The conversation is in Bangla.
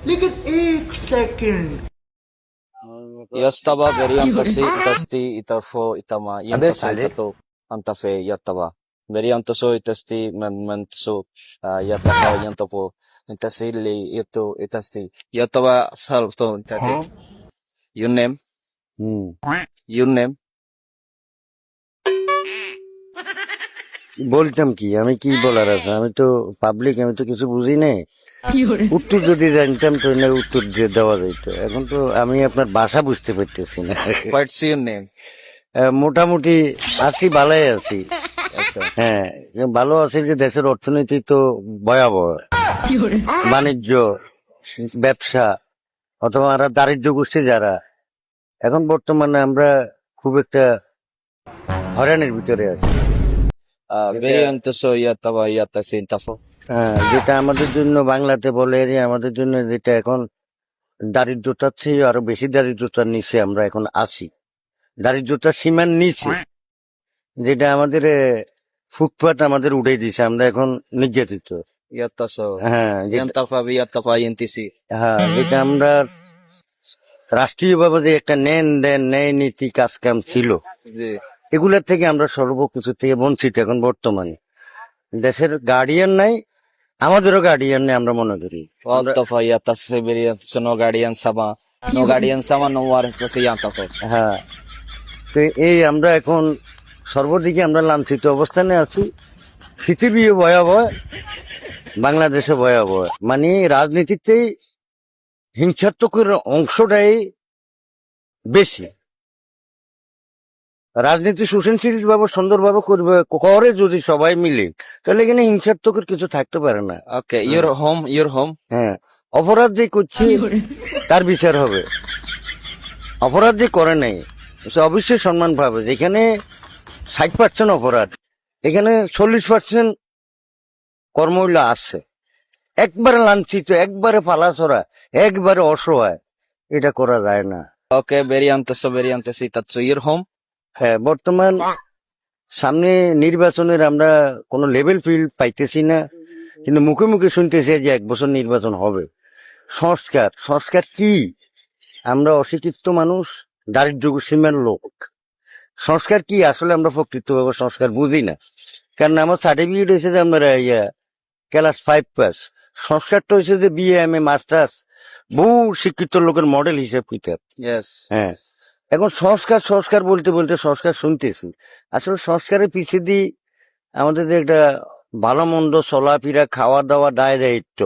लेकिन एक second Yastaba veriantasi itasti itafo itama अबे yantaso साले itato antafe yattaba veriantaso itasti manmantaso yattafo yantapo intasili ito itasti yattaba salto intate your name your name বলতাম কি আমি কি বলার আছে আমি তো পাবলিক আমি তো কিছু বুঝি না উত্তর যদি জানতাম তো না উত্তর দিয়ে দেওয়া যাইতো এখন তো আমি আপনার ভাষা বুঝতে পারতেছি না what's your name মোটামুটি আছি ভালোই আছি okay হ্যাঁ ভালো আছে যে দেশের অর্থনীতি তো ভয়াবহ বাণিজ্য ব্যবসা অথবা আমরা দারিদ্র গোষ্ঠী যারা এখন বর্তমানে আমরা খুব একটা হয়রানির ভিতরে আছি veriantaso yattaba yattasi intafo হ্যাঁ যেটা আমাদের জন্য বাংলাতে বলে এর আমাদের জন্য যেটা এখন দারিদ্রতার চেয়ে আরো বেশি দারিদ্রতার নিচে আমরা এখন আছি দারিদ্রতার সীমার নিচে যেটা আমাদের ফুটপাত আমাদের উঠে দিছে আমরা এখন নির্যাতিত yattaso হ্যাঁ yantafa yattapa yantisi হ্যাঁ যেটা আমরা রাষ্ট্রীয়ভাবে যে একটা নেন দেন ন্যায় নীতি কাজ কাম ছিল জি এগুলোর থেকে আমরা সর্বকিছু থেকে বঞ্চিত এখন বর্তমানে দেশের গার্ডিয়ান নাই আমাদেরও গার্ডিয়ান নেই আমরা মনে করি yattafa yattasi veriantaso no guardian sama no warantasi yantafo হ্যাঁ তো এই আমরা এখন সর্বদিকে আমরা লাঞ্ছিত অবস্থানে আছি পৃথিবীও ভয়াবহ বাংলাদেশে ভয়াবহ মানে রাজনীতিতেই হিংসাত্মকের অংশটাই বেশি রাজনীতি সুশীল ভাবে সুন্দরভাবে করবে করে যদি সবাই মিলে তাহলে এখানে হিংসাত্মকের কিছু থাকতে পারে না okay your home হ্যাঁ অপরাধ যে করছি তার বিচার হবে অপরাধ যে করে নাই সে অবশ্যই সম্মান পাবে যেখানে 60% অপরাধ এখানে 40% কর্মহীলা আছে একবারে লাঞ্ছিত একবারে পালাছড়া একবারে অসহায় এটা করা যায় না okay veriantasi tatso your home হ্যাঁ বর্তমান সামনে নির্বাচনের আমরা কোনো লেভেল ফিল পাইতেছি না কিন্তু মুখে মুখে শুনতেছি যে 1 বছর নির্বাচন হবে সংস্কার সংস্কার কি আমরা অশিক্ষিত মানুষ দারিদ্র সীমার লোক সংস্কার কি আসলে আমরা প্রকৃতভাবে সংস্কার বুঝি না কারণ আমার সার্টিফিকেট হয়েছে যে আমরা ক্লাস 5 পাস সংস্কারটা হয়েছে যে BA MA মাস্টার্স বহু শিক্ষিত লোকের মডেল হিসেব কিতাব yes হ্যাঁ এখন সংস্কার সংস্কার বলতে বলতে সংস্কার শুনতেছি আসলে সংস্কারের পিছিয়ে দিয়ে আমাদের যে একটা ভালো মন্দ চলাফেরা খাওয়া দাওয়া দায় দায়িত্ব